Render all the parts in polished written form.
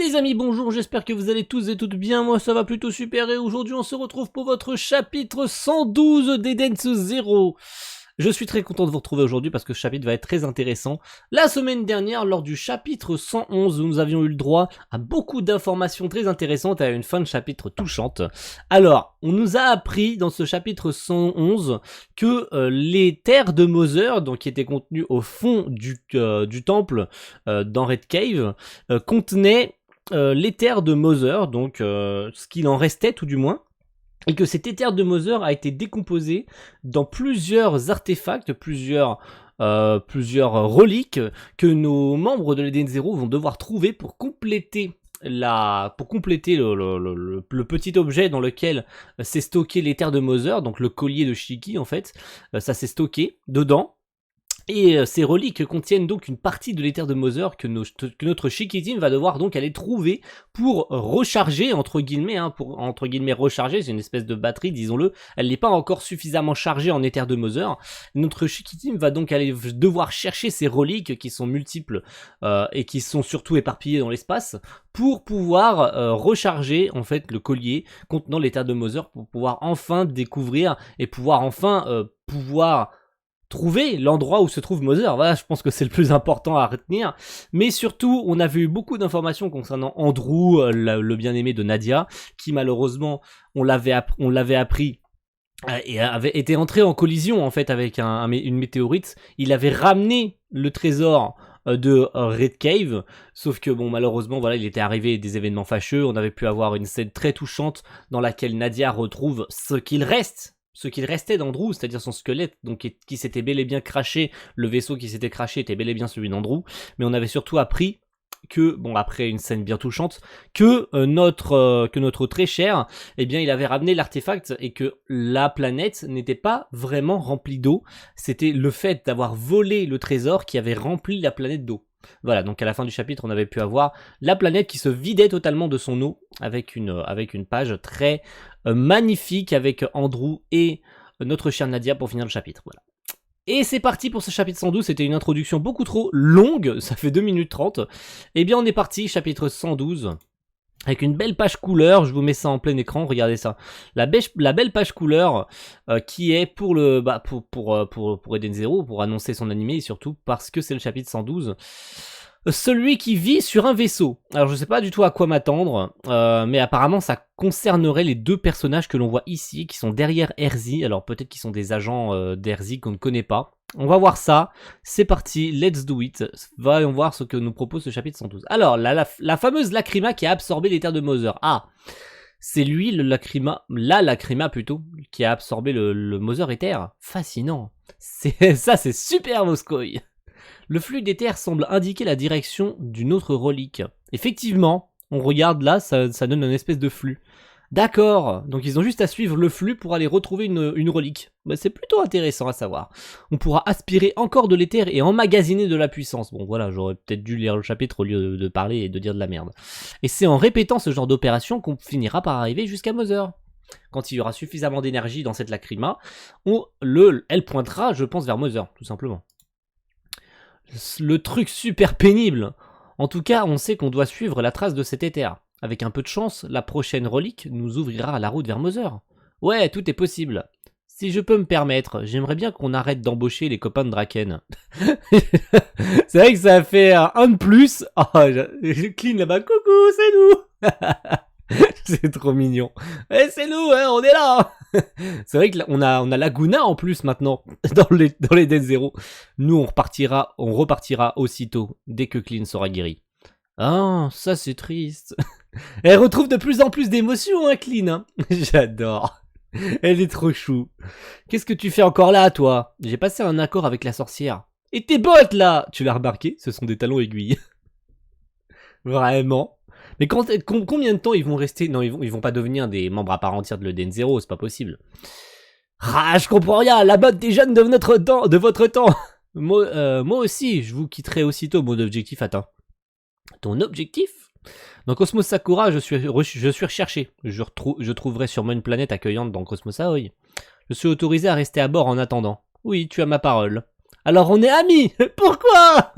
Les amis, bonjour, j'espère que vous allez tous et toutes bien, moi ça va plutôt super et aujourd'hui on se retrouve pour votre chapitre 112 d'Eden's Zero. Je suis très content de vous retrouver aujourd'hui parce que ce chapitre va être très intéressant. La semaine dernière, lors du chapitre 111, nous avions eu le droit à beaucoup d'informations très intéressantes et à une fin de chapitre touchante. Alors, on nous a appris dans ce chapitre 111 que les terres de Mother, donc qui étaient contenues au fond du temple dans Red Cave, contenaient les terres de Mother, donc ce qu'il en restait tout du moins. Et que cet éther de Mother a été décomposé dans plusieurs artefacts, plusieurs reliques que nos membres de l'Eden Zero vont devoir trouver pour compléter le petit objet dans lequel s'est stocké l'éther de Mother, donc le collier de Shiki en fait, ça s'est stocké dedans. Et ces reliques contiennent donc une partie de l'éther de Mother que notre Shiki Team va devoir donc aller trouver pour recharger, entre guillemets, recharger, c'est une espèce de batterie, disons-le, elle n'est pas encore suffisamment chargée en éther de Mother. Notre Shiki Team va donc aller devoir chercher ces reliques qui sont multiples et qui sont surtout éparpillées dans l'espace pour pouvoir recharger en fait le collier contenant l'éther de Mother pour pouvoir enfin découvrir et pouvoir enfin trouver l'endroit où se trouve Mother. Voilà, je pense que c'est le plus important à retenir. Mais surtout, on avait eu beaucoup d'informations concernant Andrew, le bien-aimé de Nadia, qui malheureusement, on l'avait appris et avait été entré en collision en fait avec une météorite. Il avait ramené le trésor de Red Cave, sauf que bon, malheureusement voilà, il était arrivé des événements fâcheux. On avait pu avoir une scène très touchante dans laquelle Nadia retrouve ce qu'il restait d'Andrew, c'est-à-dire son squelette, donc qui s'était bel et bien craché, le vaisseau qui s'était craché était bel et bien celui d'Andrew, mais on avait surtout appris que, bon, après une scène bien touchante, que notre très cher, eh bien, il avait ramené l'artefact et que la planète n'était pas vraiment remplie d'eau, c'était le fait d'avoir volé le trésor qui avait rempli la planète d'eau. Voilà, donc à la fin du chapitre, on avait pu avoir la planète qui se vidait totalement de son eau avec une page très magnifique avec Andrew et notre chère Nadia pour finir le chapitre. Voilà. Et c'est parti pour ce chapitre 112, c'était une introduction beaucoup trop longue, ça fait 2 minutes 30. Eh bien on est parti, chapitre 112. Avec une belle page couleur, je vous mets ça en plein écran, regardez ça. La belle page couleur qui est pour Eden Zero, pour annoncer son animé et surtout parce que c'est le chapitre 112. Celui qui vit sur un vaisseau. Alors je sais pas du tout à quoi m'attendre, mais apparemment ça concernerait les deux personnages que l'on voit ici, qui sont derrière Erzi. Alors peut-être qu'ils sont des agents d'Erzi qu'on ne connaît pas. On va voir ça, c'est parti, let's do it. Voyons voir ce que nous propose ce chapitre 112. Alors, la fameuse Lacrima qui a absorbé l'éther de Mother. Ah, c'est lui, la Lacrima plutôt, qui a absorbé le Mother éther. Fascinant. Ça, c'est super Moscoï. Le flux d'éther semble indiquer la direction d'une autre relique. Effectivement, on regarde là, ça donne une espèce de flux. D'accord, donc ils ont juste à suivre le flux pour aller retrouver une relique. Bah, c'est plutôt intéressant à savoir. On pourra aspirer encore de l'éther et emmagasiner de la puissance. Bon voilà, j'aurais peut-être dû lire le chapitre au lieu de parler et de dire de la merde. Et c'est en répétant ce genre d'opération qu'on finira par arriver jusqu'à Mother. Quand il y aura suffisamment d'énergie dans cette lacrima, elle pointera, je pense, vers Mother, tout simplement. Le truc super pénible. En tout cas, on sait qu'on doit suivre la trace de cet éther. Avec un peu de chance, la prochaine relique nous ouvrira la route vers Mother. Ouais, tout est possible. Si je peux me permettre, j'aimerais bien qu'on arrête d'embaucher les copains de Draken. C'est vrai que ça a fait un de plus. Oh, je clean là-bas. Coucou, c'est nous. C'est trop mignon. Eh, c'est nous, hein, on est là. C'est vrai qu'on a Laguna en plus maintenant dans les Dead Zero. Nous, on repartira aussitôt dès que Clean sera guéri. Ah, ça c'est triste. Elle retrouve de plus en plus d'émotions, hein, Clean. Hein. J'adore. Elle est trop chou. Qu'est-ce que tu fais encore là, toi? J'ai passé un accord avec la sorcière. Et tes bottes, là? Tu l'as remarqué? Ce sont des talons aiguilles. Vraiment. Mais combien de temps ils vont rester? Non, ils vont pas devenir des membres à part entière de l'Eden Zero, c'est pas possible. Ah, je comprends rien. La mode des jeunes de votre temps. Moi aussi, je vous quitterai aussitôt, mon objectif atteint. Ton objectif? Dans Cosmos Sakura, je suis recherché. Je trouverai sûrement une planète accueillante dans Cosmos Aoi. Je suis autorisé à rester à bord en attendant. Oui, tu as ma parole. Alors on est amis. Pourquoi?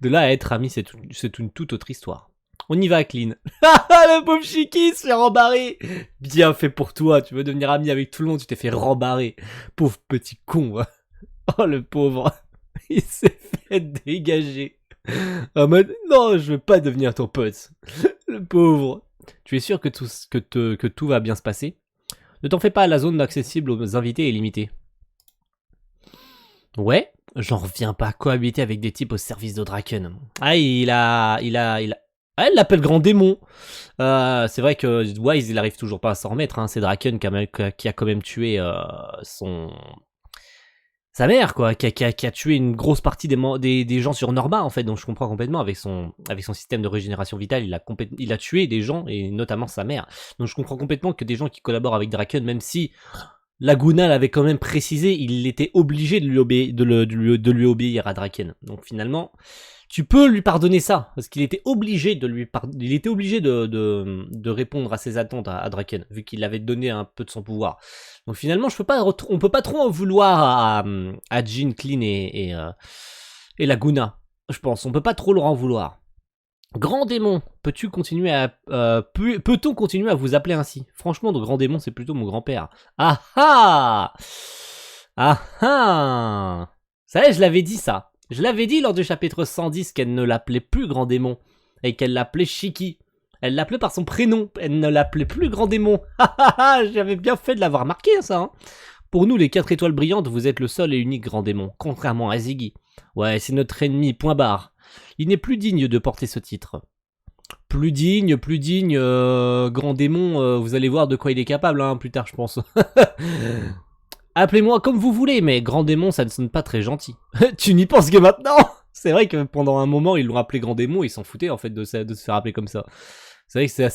De là à être amis, c'est une toute autre histoire. On y va, clean. Le pauvre Shiki se fait rembarrer. Bien fait pour toi, tu veux devenir ami avec tout le monde, tu t'es fait rembarrer. Pauvre petit con. Oh, le pauvre. Il s'est fait dégager. En mode, non, je veux pas devenir ton pote. Le pauvre. Tu es sûr que tout va bien se passer? Ne t'en fais pas, la zone accessible aux invités est limitée. Ouais, j'en reviens pas, cohabiter avec des types au service de Draken. Ah, Ah, elle l'appelle grand démon. C'est vrai que Wise, il arrive toujours pas à s'en remettre. Hein. C'est Draken qui a quand même tué sa mère, quoi. Qui a tué une grosse partie des gens sur Norma, en fait. Donc je comprends complètement. Avec son système de régénération vitale, il a tué des gens, et notamment sa mère. Donc je comprends complètement que des gens qui collaborent avec Draken, même si Laguna l'avait quand même précisé, il était obligé de lui obéir à Draken. Donc finalement, tu peux lui pardonner ça, parce qu'il était obligé de répondre à ses attentes à Draken, vu qu'il avait donné un peu de son pouvoir. Donc finalement, on peut pas trop en vouloir à Jean, Clean et Laguna. Je pense, on peut pas trop leur en vouloir. Grand démon, peut-on continuer à vous appeler ainsi? Franchement, de grand démon, c'est plutôt mon grand-père. Ah ah! Ah ah! Ça y est, je l'avais dit ça. Je l'avais dit lors du chapitre 110 qu'elle ne l'appelait plus grand démon et qu'elle l'appelait Shiki. Elle l'appelait par son prénom, elle ne l'appelait plus grand démon. Ah ah ah! J'avais bien fait de l'avoir marqué ça. Hein. Pour nous, les 4 étoiles brillantes, vous êtes le seul et unique grand démon, contrairement à Ziggy. Ouais, c'est notre ennemi, point barre. Il n'est plus digne de porter ce titre. Plus digne, grand démon, vous allez voir de quoi il est capable hein, plus tard je pense. Appelez-moi comme vous voulez, mais grand démon ça ne sonne pas très gentil. Tu n'y penses que maintenant? C'est vrai que pendant un moment ils l'ont appelé grand démon et ils s'en foutaient en fait de se faire appeler comme ça. C'est vrai que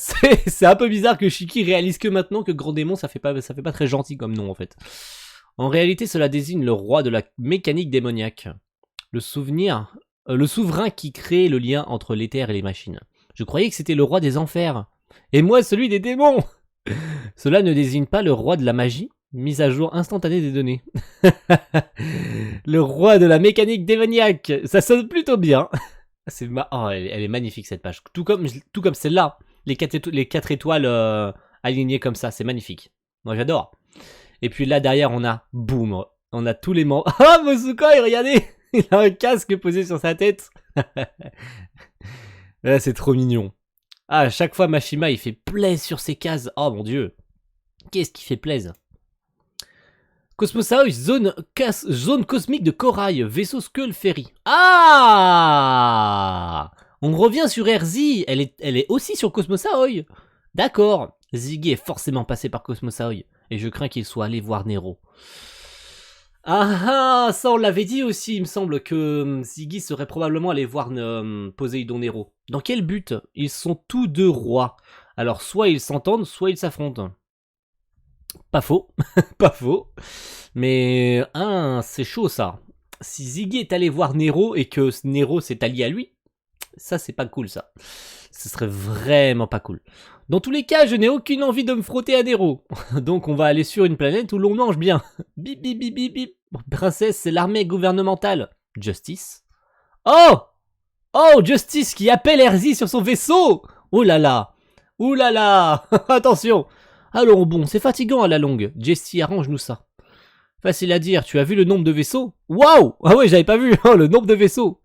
c'est un peu bizarre que Shiki réalise que maintenant que grand démon ça fait pas très gentil comme nom en fait. En réalité cela désigne le roi de la mécanique démoniaque. Le souverain qui crée le lien entre l'éther et les machines. Je croyais que c'était le roi des enfers. Et moi, celui des démons. Cela ne désigne pas le roi de la magie. Mise à jour instantanée des données. Le roi de la mécanique démoniaque. Ça sonne plutôt bien. Oh, elle est magnifique cette page. Tout comme celle-là. Les 4 étoiles alignées comme ça. C'est magnifique. Moi, j'adore. Et puis là, derrière, on a... Boum. On a tous les membres. Ah, Mosukoi, regardez. Il a un casque posé sur sa tête. Là, c'est trop mignon. Ah, à chaque fois, Mashima, il fait plaise sur ses cases. Oh mon dieu. Qu'est-ce qui fait plaise? Cosmosaurus, zone cosmique de corail, vaisseau Skull Ferry. Ah! On revient sur Erzi. Elle est aussi sur Cosmosaurus. D'accord. Ziggy est forcément passé par Cosmosaurus. Et je crains qu'il soit allé voir Nero. Ah ah, ça on l'avait dit aussi, il me semble que Ziggy serait probablement allé voir Poséidon Nero. Dans quel but? Ils sont tous deux rois. Alors soit ils s'entendent, soit ils s'affrontent. Pas faux, pas faux. Mais c'est chaud ça. Si Ziggy est allé voir Nero et que Nero s'est allié à lui, ça c'est pas cool ça. Ce serait vraiment pas cool. Dans tous les cas, je n'ai aucune envie de me frotter à Nero. Donc on va aller sur une planète où l'on mange bien. Bip bip bip bip bip. Princesse, c'est l'armée gouvernementale. Justice. Oh! Oh, Justice qui appelle Erzi sur son vaisseau. Oh là là. Ouh là là. Attention. Allons bon, c'est fatigant à la longue. Jessie, arrange-nous ça. Facile à dire, tu as vu le nombre de vaisseaux? Waouh! Ah ouais, j'avais pas vu le nombre de vaisseaux.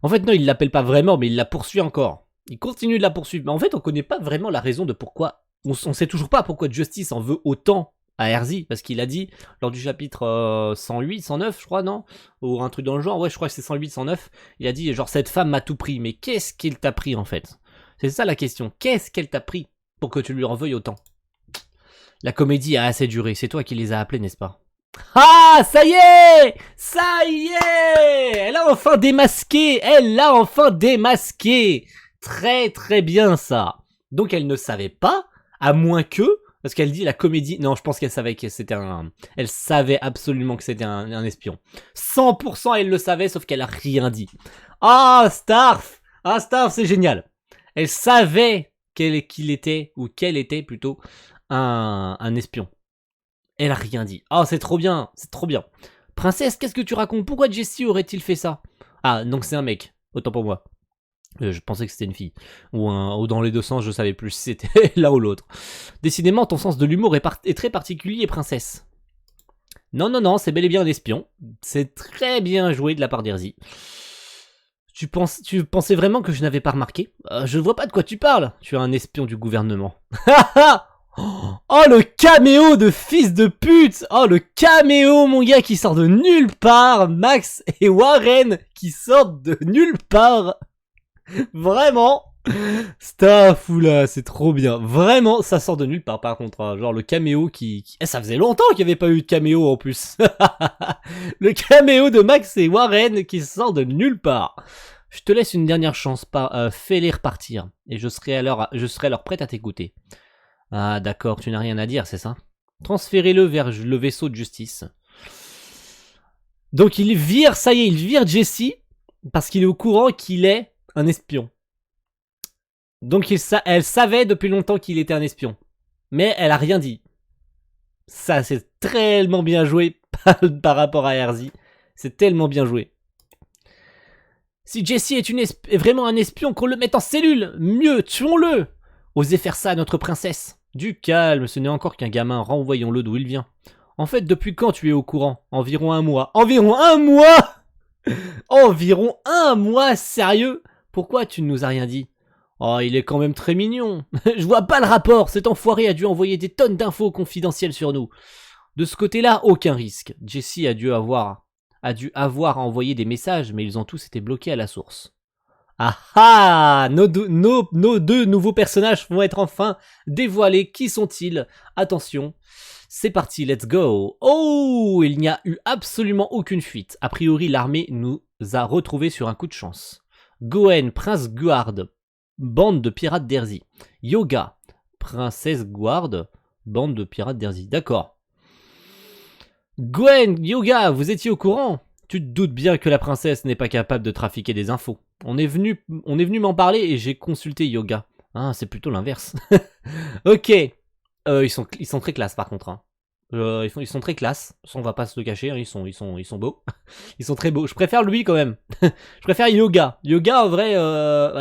En fait, non, il l'appelle pas vraiment, mais il la poursuit encore. Il continue de la poursuivre. Mais en fait, on connaît pas vraiment la raison de pourquoi. On sait toujours pas pourquoi Justice en veut autant à Erzi. Parce qu'il a dit, lors du chapitre 108, 109, je crois, non? Ou un truc dans le genre. Ouais, je crois que c'est 108, 109. Il a dit, genre, cette femme m'a tout pris. Mais qu'est-ce qu'il t'a pris, en fait? C'est ça la question. Qu'est-ce qu'elle t'a pris pour que tu lui en veuilles autant? La comédie a assez duré. C'est toi qui les as appelés, n'est-ce pas? Ah, ça y est! Ça y est! Elle a enfin démasqué! Elle l'a enfin démasqué! Très très bien ça. Donc elle ne savait pas, à moins que, parce qu'elle dit la comédie, non je pense qu'elle savait que c'était elle savait absolument que c'était un espion. 100% elle le savait sauf qu'elle a rien dit. Ah Starf! Ah Starf c'est génial. Elle savait qu'il était, ou qu'elle était plutôt, un espion. Elle a rien dit. Oh c'est trop bien, c'est trop bien. Princesse, qu'est-ce que tu racontes? Pourquoi Jessie aurait-il fait ça? Ah donc c'est un mec, autant pour moi. Je pensais que c'était une fille. Ou dans les deux sens, je savais plus si c'était l'un ou l'autre. Décidément, ton sens de l'humour est très particulier, princesse. Non, non, non, c'est bel et bien un espion. C'est très bien joué de la part d'Erzy. Tu pensais vraiment que je n'avais pas remarqué? Je vois pas de quoi tu parles. Tu es un espion du gouvernement. Oh, le caméo de fils de pute! Oh, le caméo, mon gars, qui sort de nulle part! Max et Warren qui sortent de nulle part! Vraiment! Staff, oula, c'est trop bien. Vraiment, ça sort de nulle part, par contre. Hein. Genre, le caméo ça faisait longtemps qu'il n'y avait pas eu de caméo, en plus. Le caméo de Max et Warren qui sort de nulle part. Je te laisse une dernière chance, fais-les repartir. Et je serai alors prête à t'écouter. Ah, d'accord, tu n'as rien à dire, c'est ça? Transférez-le vers le vaisseau de justice. Donc, il vire Jesse, parce qu'il est au courant qu'il est un espion. Donc elle savait depuis longtemps qu'il était un espion. Mais elle a rien dit. Ça, c'est tellement bien joué par rapport à Erzy. C'est tellement bien joué. Si Jesse est vraiment un espion, qu'on le mette en cellule. Mieux, tuons-le. Osez faire ça à notre princesse. Du calme, ce n'est encore qu'un gamin. Renvoyons-le d'où il vient. En fait, depuis quand tu es au courant? Environ un mois. Environ un mois? Environ un mois, sérieux? Pourquoi tu ne nous as rien dit? Oh, il est quand même très mignon. Je vois pas le rapport. Cet enfoiré a dû envoyer des tonnes d'infos confidentielles sur nous. De ce côté-là, aucun risque. Jesse a dû avoir à envoyer des messages, mais ils ont tous été bloqués à la source. Ah ah! Nos deux nouveaux personnages vont être enfin dévoilés. Qui sont-ils? Attention. C'est parti, let's go. Oh, il n'y a eu absolument aucune fuite. A priori, l'armée nous a retrouvés sur un coup de chance. Goen, prince Guard, bande de pirates d'Erzy. Yoga, princesse Guard, bande de pirates d'Erzy. D'accord. Gwen, Yoga, vous étiez au courant? Tu te doutes bien que la princesse n'est pas capable de trafiquer des infos. On est venu m'en parler et j'ai consulté Yoga. Ah, c'est plutôt l'inverse. Ok. Ils sont très classe par contre. Hein. Ils sont très classe. On va pas se le cacher. Hein. Ils sont beaux. Ils sont très beaux. Je préfère lui quand même. Je préfère Yoga. Yoga en vrai,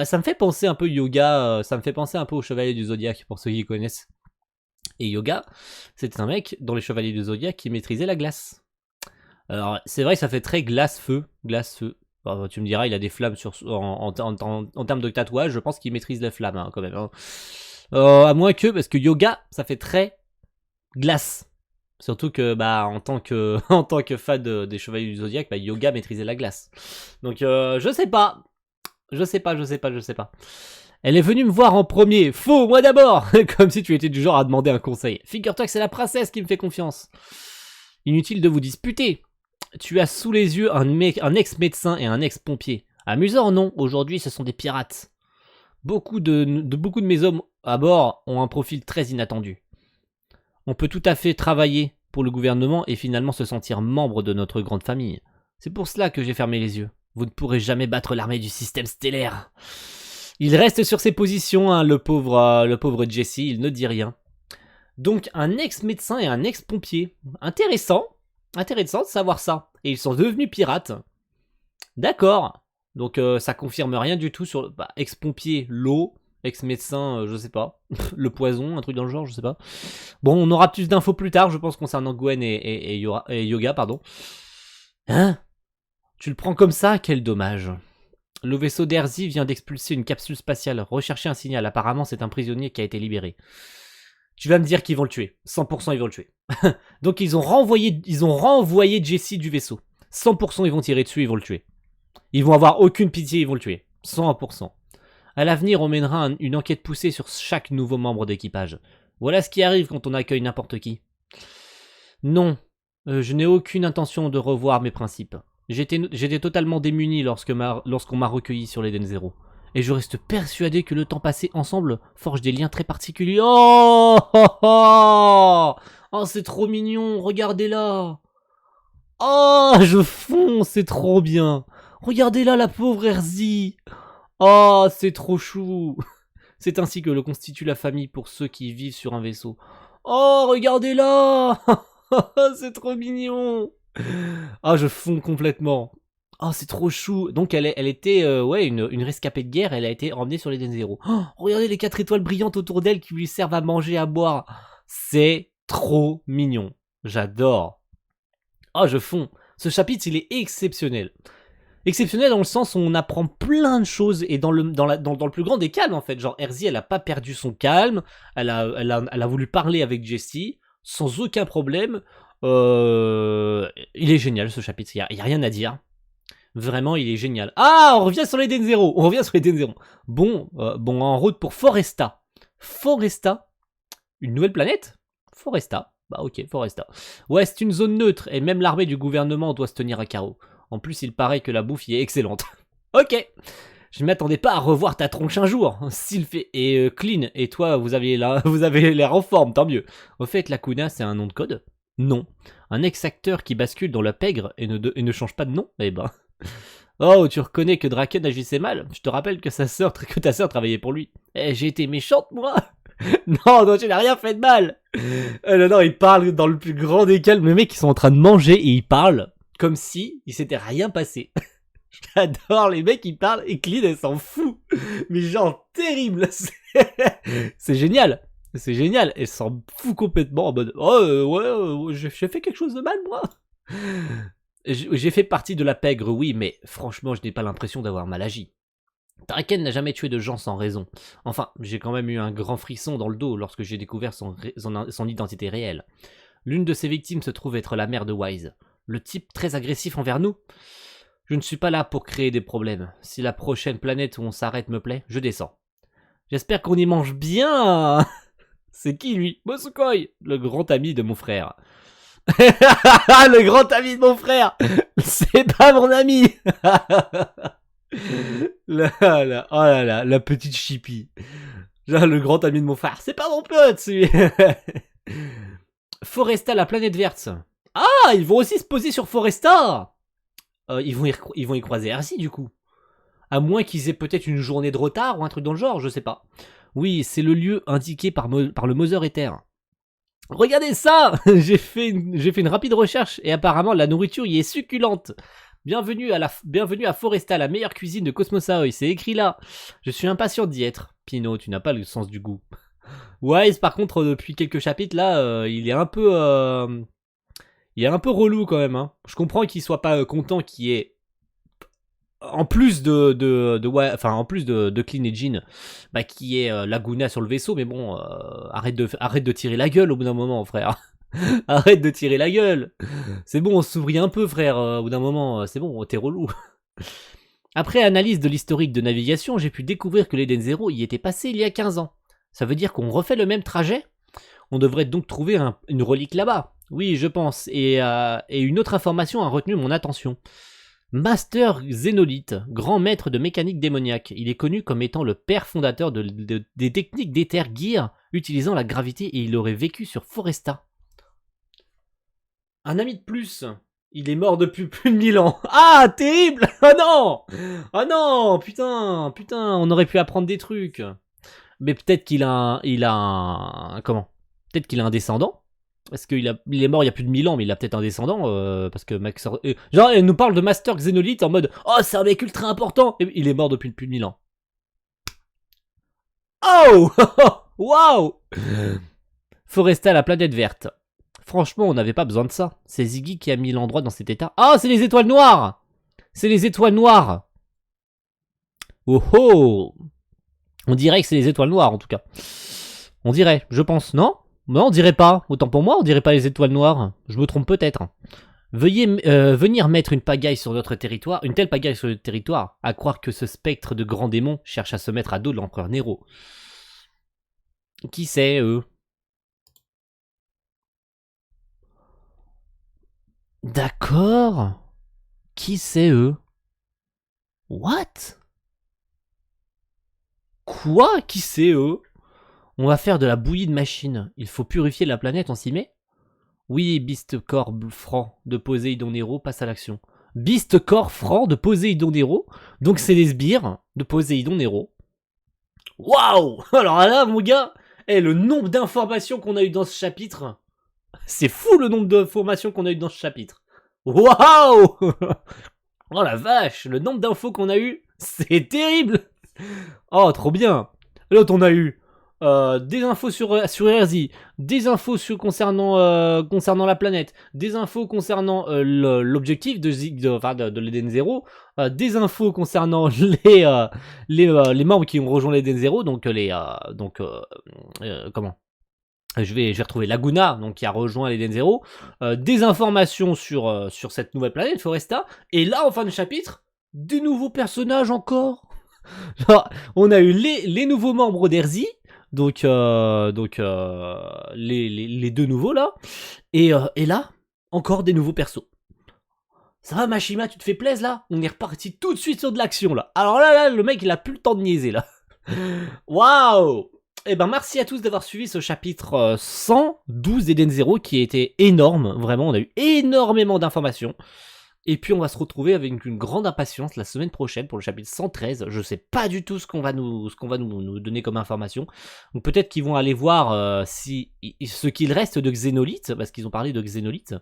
ça me fait penser un peu Yoga. Ça me fait penser un peu au Chevalier du Zodiaque pour ceux qui connaissent. Et Yoga, c'était un mec dans les Chevaliers du Zodiaque qui maîtrisait la glace. Alors c'est vrai que ça fait très glace-feu. Glace-feu. Alors, tu me diras, il a des flammes en termes de tatouage. Je pense qu'il maîtrise les flammes hein, quand même. Hein. À moins que, parce que Yoga, ça fait très glace. Surtout que, en tant que fan des Chevaliers du Zodiaque, Yoga maîtrisait la glace. Donc, je sais pas. Je sais pas. Elle est venue me voir en premier. Faux, moi d'abord. Comme si tu étais du genre à demander un conseil. Figure-toi que c'est la princesse qui me fait confiance. Inutile de vous disputer. Tu as sous les yeux un ex-médecin et un ex-pompier. Amusant, non? Aujourd'hui, ce sont des pirates. Beaucoup de mes hommes à bord ont un profil très inattendu. On peut tout à fait travailler pour le gouvernement et finalement se sentir membre de notre grande famille. C'est pour cela que j'ai fermé les yeux. Vous ne pourrez jamais battre l'armée du système stellaire. Il reste sur ses positions, hein, le pauvre Jesse, il ne dit rien. Donc un ex-médecin et un ex-pompier. Intéressant de savoir ça. Et ils sont devenus pirates. D'accord. Donc ça confirme rien du tout sur ex-pompier, l'eau, ex-médecin, je sais pas. Le poison, un truc dans le genre, je sais pas. Bon, on aura plus d'infos plus tard, je pense, concernant Gwen et Yoga, pardon. Hein? Tu le prends comme ça? Quel dommage. Le vaisseau d'Erzy vient d'expulser une capsule spatiale. Recherchez un signal. Apparemment, c'est un prisonnier qui a été libéré. Tu vas me dire qu'ils vont le tuer. 100% ils vont le tuer. Donc ils ont renvoyé Jesse du vaisseau. 100% ils vont tirer dessus, ils vont le tuer. Ils vont avoir aucune pitié, ils vont le tuer. 100%. À l'avenir, on mènera une enquête poussée sur chaque nouveau membre d'équipage. Voilà ce qui arrive quand on accueille n'importe qui. Non, je n'ai aucune intention de revoir mes principes. J'étais totalement démuni lorsqu'on m'a recueilli sur l'Eden Zero. Et je reste persuadé que le temps passé ensemble forge des liens très particuliers. Oh, oh, oh, oh, c'est trop mignon, regardez là. Oh, je fonds, c'est trop bien. Regardez là la pauvre Erzy. Oh, c'est trop chou. C'est ainsi que le constitue la famille pour ceux qui vivent sur un vaisseau. Oh, regardez là. C'est trop mignon. Ah, je fonds complètement. Oh, c'est trop chou. Donc elle était ouais, une rescapée de guerre, elle a été emmenée sur l'Eden Zero. Oh, regardez les 4 étoiles brillantes autour d'elle qui lui servent à manger, à boire. C'est trop mignon. J'adore. Oh, je fonds. Ce chapitre, il est exceptionnel. Exceptionnel dans le sens où on apprend plein de choses et dans le plus grand des calmes en fait. Genre Erzi, elle a pas perdu son calme, elle a voulu parler avec Jessie sans aucun problème. Il est génial ce chapitre, il y a rien à dire. Vraiment, il est génial. Ah, on revient sur les Den Zero. On revient sur les Den Zero. Bon, en route pour Foresta. Foresta, une nouvelle planète. Foresta. Bah ok, Foresta. Ouais, c'est une zone neutre et même l'armée du gouvernement doit se tenir à carreau. En plus, il paraît que la bouffe y est excellente. Ok. Je m'attendais pas à revoir ta tronche un jour. Sylph et Clean et toi, vous avez l'air en forme, tant mieux. Au fait, la Kuna, c'est un nom de code? Non. Un ex-acteur qui bascule dans la pègre et ne change pas de nom? Eh ben. Oh, tu reconnais que Draken agissait mal? Je te rappelle que ta sœur travaillait pour lui. Eh, j'ai été méchante, moi? Non, tu n'as rien fait de mal. Non, il parle dans le plus grand des calmes. Les mecs, ils sont en train de manger et ils parlent comme si il s'était rien passé. J'adore les mecs qui parlent et Clean, elle s'en fout. Mais genre, terrible. C'est génial. C'est génial. Elle s'en fout complètement en mode, oh, ouais, j'ai fait quelque chose de mal, moi. J'ai fait partie de la pègre, oui, mais franchement, je n'ai pas l'impression d'avoir mal agi. Draken n'a jamais tué de gens sans raison. Enfin, j'ai quand même eu un grand frisson dans le dos lorsque j'ai découvert son identité réelle. L'une de ses victimes se trouve être la mère de Wise. Le type très agressif envers nous. Je ne suis pas là pour créer des problèmes. Si la prochaine planète où on s'arrête me plaît, je descends. J'espère qu'on y mange bien. C'est qui lui? Mosukoi, le grand ami de mon frère. Le grand ami de mon frère. C'est pas mon ami. Oh là là, la petite chippie. Genre le grand ami de mon frère. C'est pas mon pote, celui. Foresta, la planète verte. Ah, ils vont aussi se poser sur Foresta. Ils vont y croiser Erzi du coup. À moins qu'ils aient peut-être une journée de retard ou un truc dans le genre, je sais pas. Oui, c'est le lieu indiqué par le Mother Ether. Regardez ça. J'ai fait une rapide recherche et apparemment la nourriture y est succulente. Bienvenue à Foresta, la meilleure cuisine de Cosmos Aoi. C'est écrit là. Je suis impatient d'y être. Pino, tu n'as pas le sens du goût. Wise, par contre, depuis quelques chapitres là, il est un peu relou quand même. Hein. Je comprends qu'il soit pas content qu'il y ait en plus en plus de Clean et Jean, bah, qui est Laguna sur le vaisseau, mais bon, arrête de tirer la gueule au bout d'un moment, frère. Arrête de tirer la gueule. C'est bon, on s'ouvrit un peu, frère, au bout d'un moment, c'est bon, t'es relou. Après analyse de l'historique de navigation, j'ai pu découvrir que l'Eden Zero y était passé il y a 15 ans. Ça veut dire qu'on refait le même trajet? On devrait donc trouver une relique là-bas. Oui, je pense. Et une autre information a retenu mon attention. Master Xénolite, grand maître de mécanique démoniaque. Il est connu comme étant le père fondateur des techniques d'éther gear utilisant la gravité et il aurait vécu sur Foresta. Un ami de plus. Il est mort depuis plus de 1000 ans. Ah, terrible. Oh non. Oh non, putain, on aurait pu apprendre des trucs. Mais peut-être qu'il a comment? Peut-être qu'il a un descendant. Parce qu'il est mort il y a plus de 1000 ans, mais il a peut-être un descendant, parce que Max... genre, elle nous parle de Master Xénolite en mode « Oh, c'est un mec ultra important !» Et il est mort depuis plus de 1000 ans. Oh. Waouh. Foresta, la planète verte. Franchement, on n'avait pas besoin de ça. C'est Ziggy qui a mis l'endroit dans cet état. Ah, c'est les étoiles noires. C'est les étoiles noires. Oh oh. On dirait que c'est les étoiles noires, en tout cas. On dirait, je pense, non? Non, on dirait pas. Autant pour moi, on dirait pas les étoiles noires. Je me trompe peut-être. Veuillez venir mettre une pagaille sur notre territoire, une telle pagaille sur notre territoire, à croire que ce spectre de grand démon cherche à se mettre à dos de l'empereur Nero. Qui c'est, eux? D'accord. Qui c'est, eux? What? Quoi? Qui c'est, eux? On va faire de la bouillie de machine. Il faut purifier la planète, on s'y met? Oui, Beast Corps franc de Poséidon Nero passe à l'action. Beast Corps franc de Poséidon Nero. Donc c'est les sbires de Poséidon Nero. Waouh. Alors là, mon gars, le nombre d'informations qu'on a eu dans ce chapitre. C'est fou le nombre d'informations qu'on a eu dans ce chapitre. Waouh. Oh la vache, le nombre d'infos qu'on a eu, c'est terrible. Oh, trop bien. L'autre, on a eu des infos sur RZ, des infos concernant la planète, des infos concernant l'objectif de l'Eden Zero, des infos concernant les membres qui ont rejoint l'Eden Zero, donc comment je vais retrouver Laguna, donc qui a rejoint l'Eden Zero, des informations sur cette nouvelle planète, Foresta, et là, en fin de chapitre, des nouveaux personnages encore. Genre, on a eu les nouveaux membres d'Erzi, donc les deux nouveaux là, et là, encore des nouveaux persos. Ça va Mashima, tu te fais plaisir là? On est reparti tout de suite sur de l'action là. Alors là, le mec il a plus le temps de niaiser là. Waouh! Eh ben merci à tous d'avoir suivi ce chapitre 112 d'Eden Zero qui a été énorme, vraiment on a eu énormément d'informations. Et puis on va se retrouver avec une grande impatience la semaine prochaine pour le chapitre 113. Je sais pas du tout ce qu'on va nous donner comme information. Donc peut-être qu'ils vont aller voir ce qu'il reste de Xénolite, parce qu'ils ont parlé de Xénolite,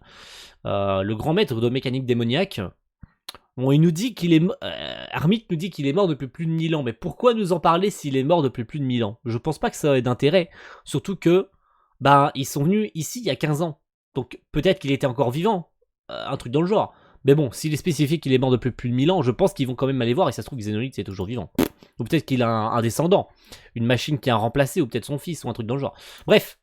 le grand maître de mécanique démoniaque. Bon, il nous dit qu'il est... Armit nous dit qu'il est mort depuis plus de 1000 ans. Mais pourquoi nous en parler s'il est mort depuis plus de 1000 ans? Je pense pas que ça ait d'intérêt. Surtout que, ils sont venus ici il y a 15 ans. Donc peut-être qu'il était encore vivant. Un truc dans le genre. Mais bon, s'il est spécifié qu'il est mort depuis plus de 1000 ans, je pense qu'ils vont quand même aller voir et ça se trouve que Xénolite c'est toujours vivant. Ou peut-être qu'il a un descendant. Une machine qui a remplacé, ou peut-être son fils, ou un truc dans le genre. Bref.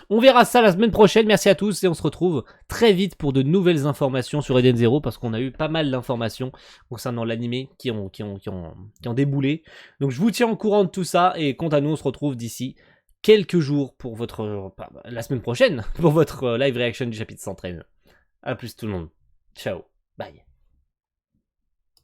On verra ça la semaine prochaine, merci à tous et on se retrouve très vite pour de nouvelles informations sur Eden Zero parce qu'on a eu pas mal d'informations concernant l'animé qui ont déboulé. Donc je vous tiens au courant de tout ça et quant à nous on se retrouve d'ici quelques jours pour la semaine prochaine pour votre live reaction du chapitre 113. A plus tout le monde, ciao, bye.